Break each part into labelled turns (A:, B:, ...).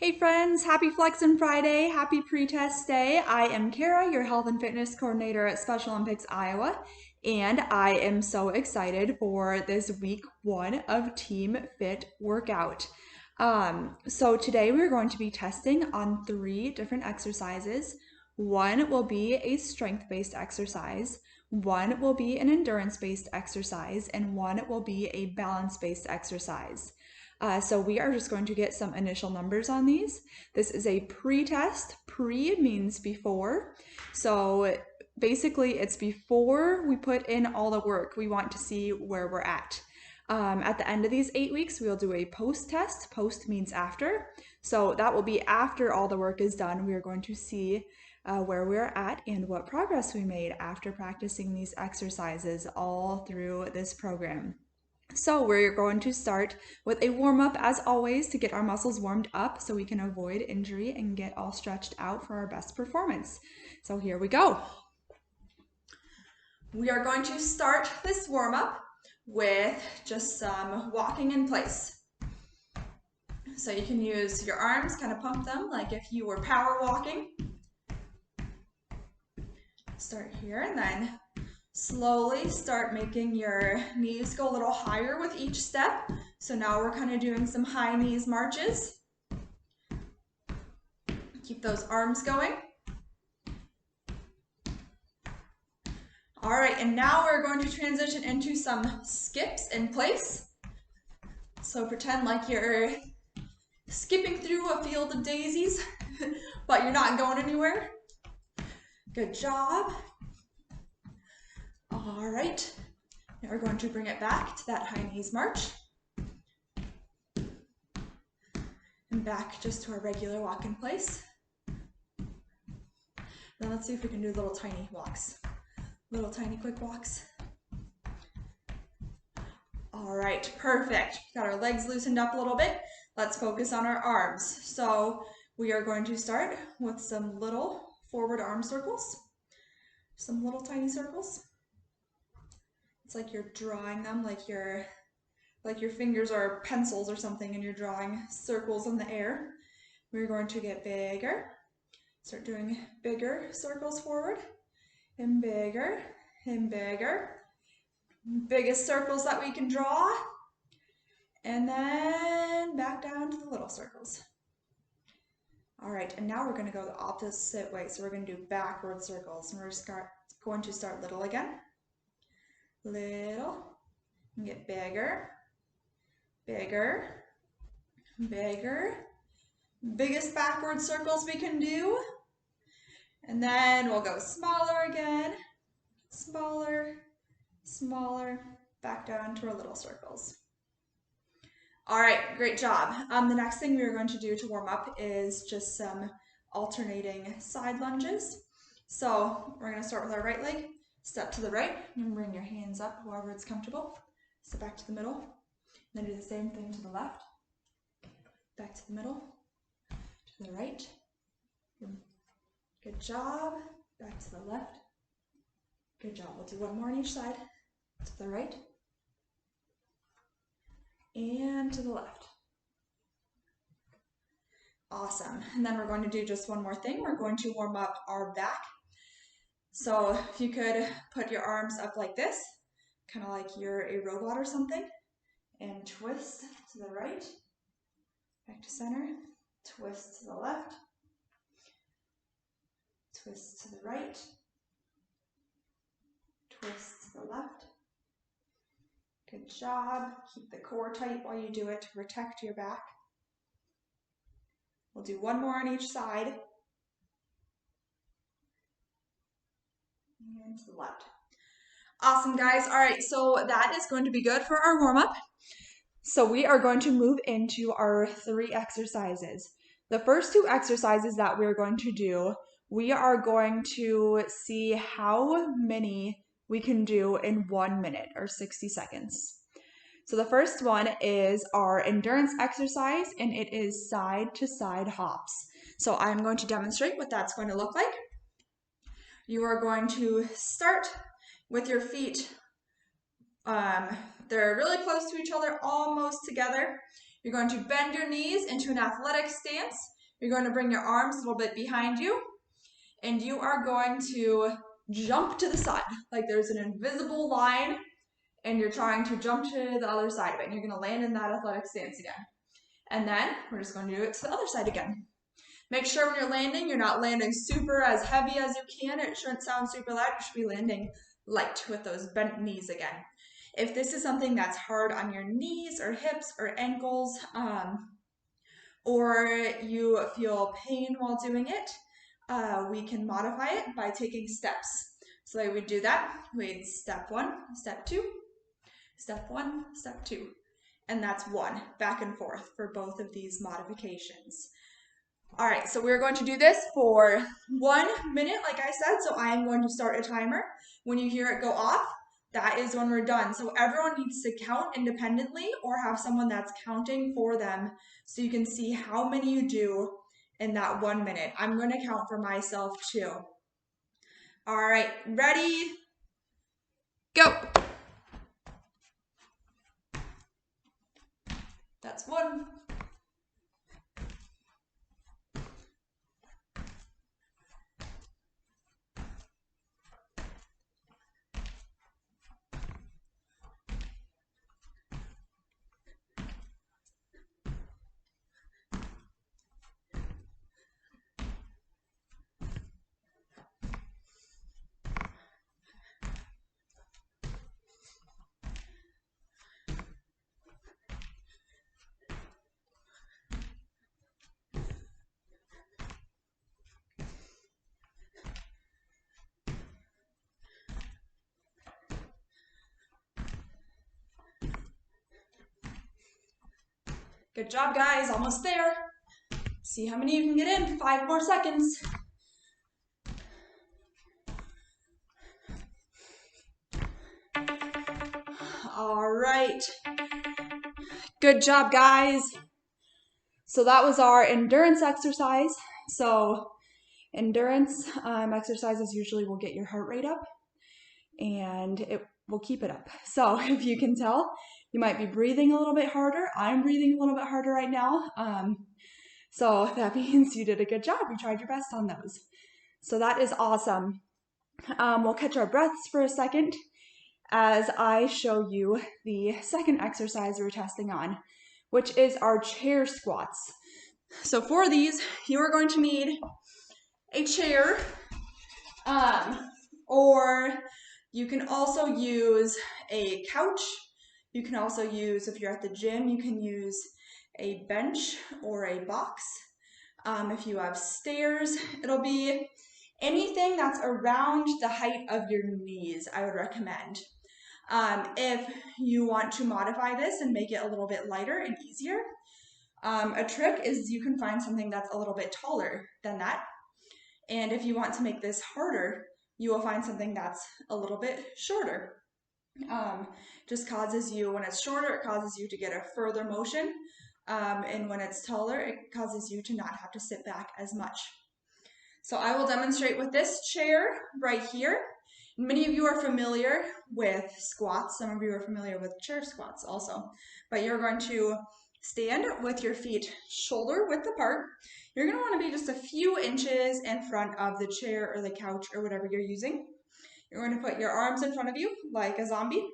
A: Hey friends, happy Flexin Friday, happy pre-test day. I am Kara, your health and fitness coordinator at Special Olympics Iowa, and I am so excited for this week 1 of Team Fit workout. So today we're going to be testing on 3 different exercises. One will be a strength-based exercise, one will be an endurance-based exercise, and one will be a balance-based exercise. So we are just going to get some initial numbers on these. This is a pre-test. Pre means before. So basically it's before we put in all the work. We want to see where we're at. At the end of these 8 weeks, we'll do a post-test. Post means after. So that will be after all the work is done. We are going to see where we're at and what progress we made after practicing these exercises all through this program. So we're going to start with a warm-up as always to get our muscles warmed up so we can avoid injury and get all stretched out for our best performance. So here we go. We are going to start this warm-up with just some walking in place. So you can use your arms, kind of pump them like if you were power walking. Start here and then slowly start making your knees go a little higher with each step. So now we're kind of doing some high knees marches. Keep those arms going. All right, and now we're going to transition into some skips in place. So pretend like you're skipping through a field of daisies, but you're not going anywhere. Good job. All right, now we're going to bring it back to that high knees march. And back just to our regular walk in place. Then let's see if we can do little tiny walks. Little tiny quick walks. All right, perfect. Got our legs loosened up a little bit. Let's focus on our arms. So we are going to start with some little forward arm circles. Some little tiny circles. It's like you're drawing them, like your fingers are pencils or something and you're drawing circles in the air. We're going to get bigger. Start doing bigger circles forward and bigger and bigger. Biggest circles that we can draw. And then back down to the little circles. All right, and now we're going to go the opposite way. So we're going to do backward circles. And we're going to start little again. Little. And get bigger. Bigger. Bigger. Biggest backward circles we can do. And then we'll go smaller again. Smaller. Smaller. Back down to our little circles. All right, great job. The next thing we're going to do to warm up is just some alternating side lunges. So we're going to start with our right leg, step to the right, and bring your hands up wherever it's comfortable. Step back to the middle, and then do the same thing to the left. Back to the middle, to the right. Good job. Back to the left. Good job. We'll do one more on each side. To the right. And to the left. Awesome. And then we're going to do just one more thing. We're going to warm up our back. So if you could put your arms up like this, kind of like you're a robot or something, and twist to the right, back to center, twist to the left, twist to the right, twist to the left. Good job. Keep the core tight while you do it to protect your back. We'll do one more on each side. And to the left. Awesome, guys. All right, so that is going to be good for our warm-up. So we are going to move into our 3 exercises. The first 2 exercises that we're going to do, we are going to see how many we can do in 1 minute or 60 seconds. So the first one is our endurance exercise, and it is side to side hops. So I'm going to demonstrate what that's going to look like. You are going to start with your feet. They're really close to each other, almost together. You're going to bend your knees into an athletic stance. You're going to bring your arms a little bit behind you, and you are going to jump to the side. Like there's an invisible line, and you're trying to jump to the other side of it. And you're going to land in that athletic stance again. And then we're just going to do it to the other side again. Make sure when you're landing, you're not landing super as heavy as you can. It shouldn't sound super loud. You should be landing light with those bent knees again. If this is something that's hard on your knees or hips or ankles, or you feel pain while doing it, we can modify it by taking steps. So I would do that. We'd step 1, step 2, step 1, step 2. And that's 1, back and forth for both of these modifications. All right, so we're going to do this for 1 minute, like I said. So I am going to start a timer. When you hear it go off, that is when we're done. So everyone needs to count independently or have someone that's counting for them so you can see how many you do in that 1 minute. I'm going to count for myself too. All right, ready? Go. That's 1. Good job, guys. Almost there. See how many you can get in. 5 more seconds. All right. Good job, guys. So that was our endurance exercise. So endurance exercises usually will get your heart rate up and it will keep it up. So if you can tell, you might be breathing a little bit harder. I'm breathing a little bit harder right now. So that means you did a good job. You tried your best on those. So that is awesome. We'll catch our breaths for a second as I show you the second exercise we're testing on, which is our chair squats. So for these, you are going to need a chair, or you can also use a couch. You can also use, if you're at the gym, you can use a bench or a box. If you have stairs, it'll be anything that's around the height of your knees, I would recommend. If you want to modify this and make it a little bit lighter and easier, a trick is you can find something that's a little bit taller than that. And if you want to make this harder, you will find something that's a little bit shorter. Just causes you, when it's shorter, it causes you to get a further motion. And when it's taller, it causes you to not have to sit back as much. So I will demonstrate with this chair right here. Many of you are familiar with squats. Some of you are familiar with chair squats also. But you're going to stand with your feet shoulder width apart. You're going to want to be just a few inches in front of the chair or the couch or whatever you're using. You're going to put your arms in front of you like a zombie.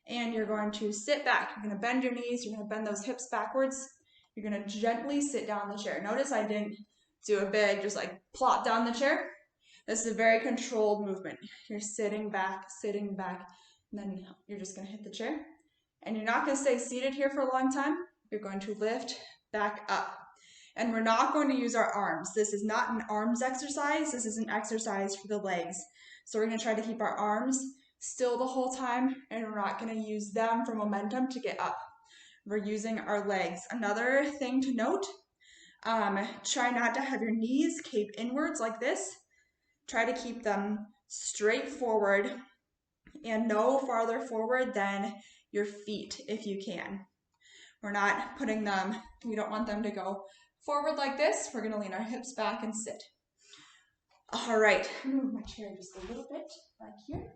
A: And you're going to sit back. You're going to bend your knees. You're going to bend those hips backwards. You're going to gently sit down the chair. Notice I didn't do a big, just like plop down the chair. This is a very controlled movement. You're sitting back, and then you're just going to hit the chair. And you're not going to stay seated here for a long time. You're going to lift back up. And we're not going to use our arms. This is not an arms exercise. This is an exercise for the legs. So we're going to try to keep our arms still the whole time, and we're not going to use them for momentum to get up. We're using our legs. Another thing to note, try not to have your knees cape inwards like this. Try to keep them straight forward and no farther forward than your feet if you can. We're not putting them, we don't want them to go forward like this. We're going to lean our hips back and sit. All right, I'm going to move my chair just a little bit back here.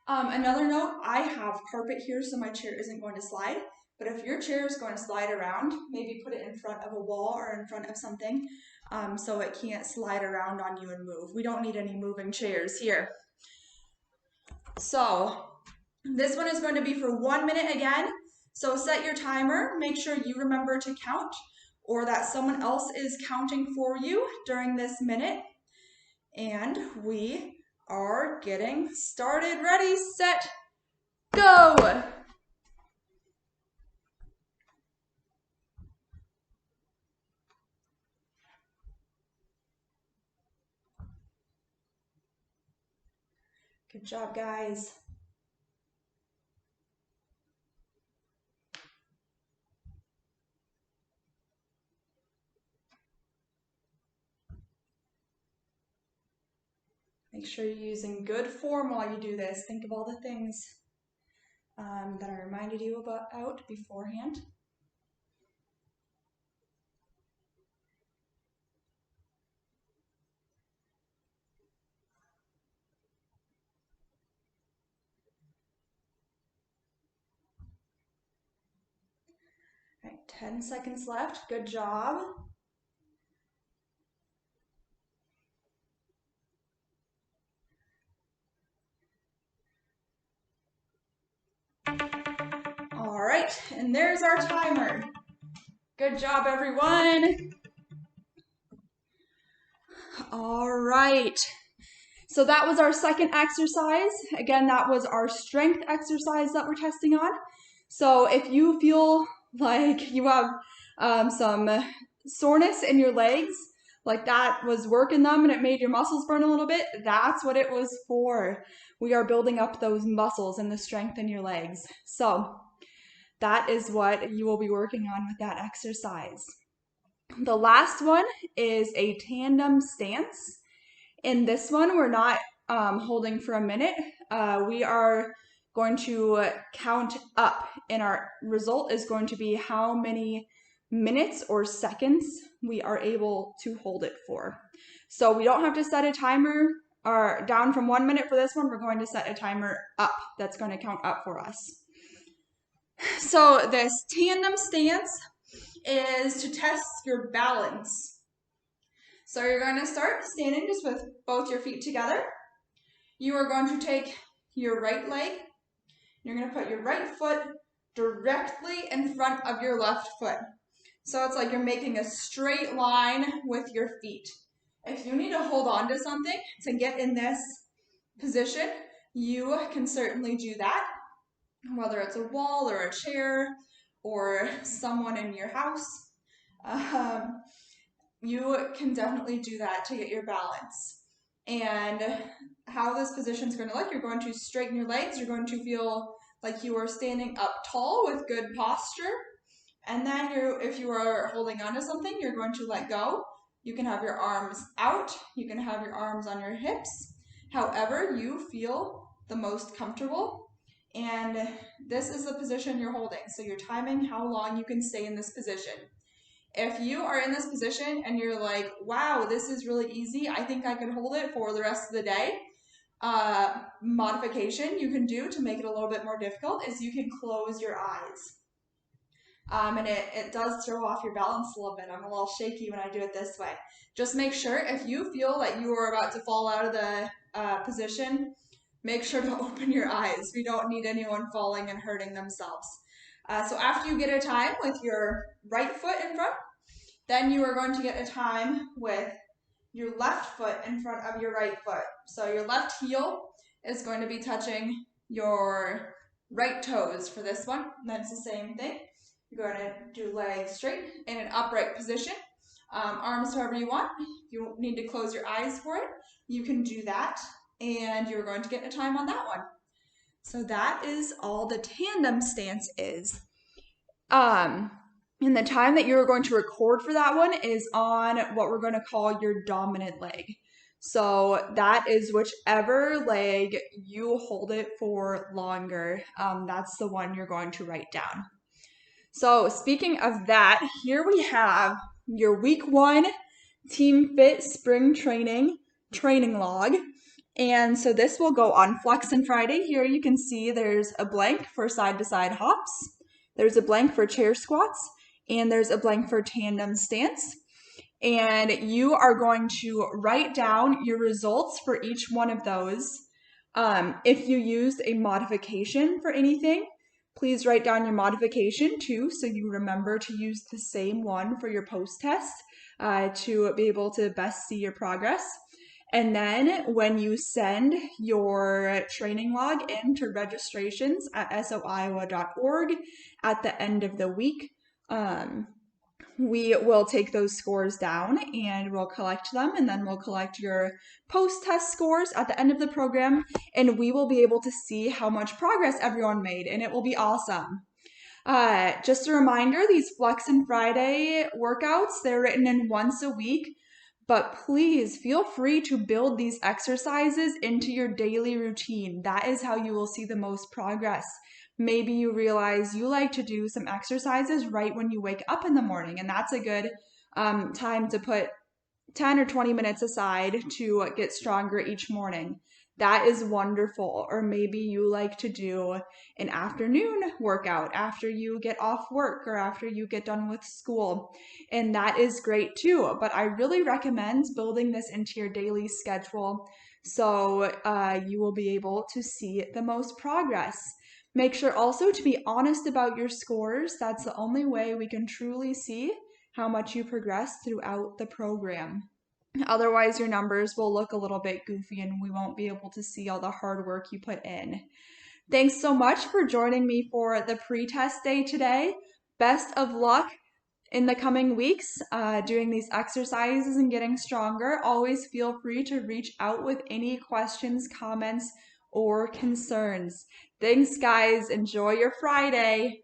A: Another note, I have carpet here so my chair isn't going to slide, But if your chair is going to slide around, maybe put it in front of a wall or in front of something so it can't slide around on you and move. We don't need any moving chairs here. So this one is going to be for 1 minute again. So set your timer, make sure you remember to count or that someone else is counting for you during this minute. And we are getting started. Ready, set, go! Good job, guys. Make sure you're using good form while you do this. Think of all the things that I reminded you about beforehand. All right, 10 seconds left. Good job. All right, and there's our timer. Good job, everyone. All right. So that was our second exercise. Again, that was our strength exercise that we're testing on. So if you feel like you have some soreness in your legs, like that was working them and it made your muscles burn a little bit, that's what it was for. We are building up those muscles and the strength in your legs. So that is what you will be working on with that exercise. The last one is a tandem stance. In this one, we're not holding for a minute. We are going to count up, and our result is going to be how many minutes or seconds we are able to hold it for. So we don't have to set a timer or down from 1 minute for this one. We're going to set a timer up that's going to count up for us. So this tandem stance is to test your balance. So you're going to start standing just with both your feet together. You are going to take your right leg. You're going to put your right foot directly in front of your left foot. So it's like you're making a straight line with your feet. If you need to hold on to something to get in this position, you can certainly do that. Whether it's a wall or a chair or someone in your house. You can definitely do that to get your balance. And how this position is going to look, you're going to straighten your legs. You're going to feel like you are standing up tall with good posture. And then if you are holding on to something, you're going to let go. You can have your arms out. You can have your arms on your hips. However you feel the most comfortable. And this is the position you're holding. So you're timing how long you can stay in this position. If you are in this position and you're like, wow, this is really easy, I think I can hold it for the rest of the day, modification you can do to make it a little bit more difficult is you can close your eyes. And it does throw off your balance a little bit. I'm a little shaky when I do it this way. Just make sure if you feel like you are about to fall out of the position, make sure to open your eyes. We don't need anyone falling and hurting themselves. So after you get a time with your right foot in front, then you are going to get a time with your left foot in front of your right foot. So your left heel is going to be touching your right toes for this one. That's the same thing. You're going to do legs straight in an upright position. Arms however you want. If you need to close your eyes for it, you can do that. And you're going to get a time on that one. So that is all the tandem stance is. And the time that you're going to record for that one is on what we're going to call your dominant leg. So that is whichever leg you hold it for longer. That's the one you're going to write down. So speaking of that, here we have your week 1 Team Fit Spring Training log. And so this will go on Flexin Friday. Here you can see there's a blank for side-to-side hops. there's a blank for chair squats, and there's a blank for tandem stance. And you are going to write down your results for each one of those. If you used a modification for anything, please write down your modification too, so you remember to use the same one for your post-test to be able to best see your progress. And then when you send your training log in to registrations at soiowa.org at the end of the week, we will take those scores down and we'll collect them, and then we'll collect your post-test scores at the end of the program, and we will be able to see how much progress everyone made, and it will be awesome. Just a reminder, these Flexin Friday workouts, they're written in once a week, but please feel free to build these exercises into your daily routine. That is how you will see the most progress. Maybe you realize you like to do some exercises right when you wake up in the morning, and that's a good time to put 10 or 20 minutes aside to get stronger each morning. That is wonderful. Or maybe you like to do an afternoon workout after you get off work or after you get done with school. And that is great too. But I really recommend building this into your daily schedule so you will be able to see the most progress. Make sure also to be honest about your scores. That's the only way we can truly see how much you progress throughout the program. Otherwise, your numbers will look a little bit goofy and we won't be able to see all the hard work you put in. Thanks so much for joining me for the pre-test day today. Best of luck in the coming weeks doing these exercises and getting stronger. Always feel free to reach out with any questions, comments, or concerns. Thanks, guys. Enjoy your Friday.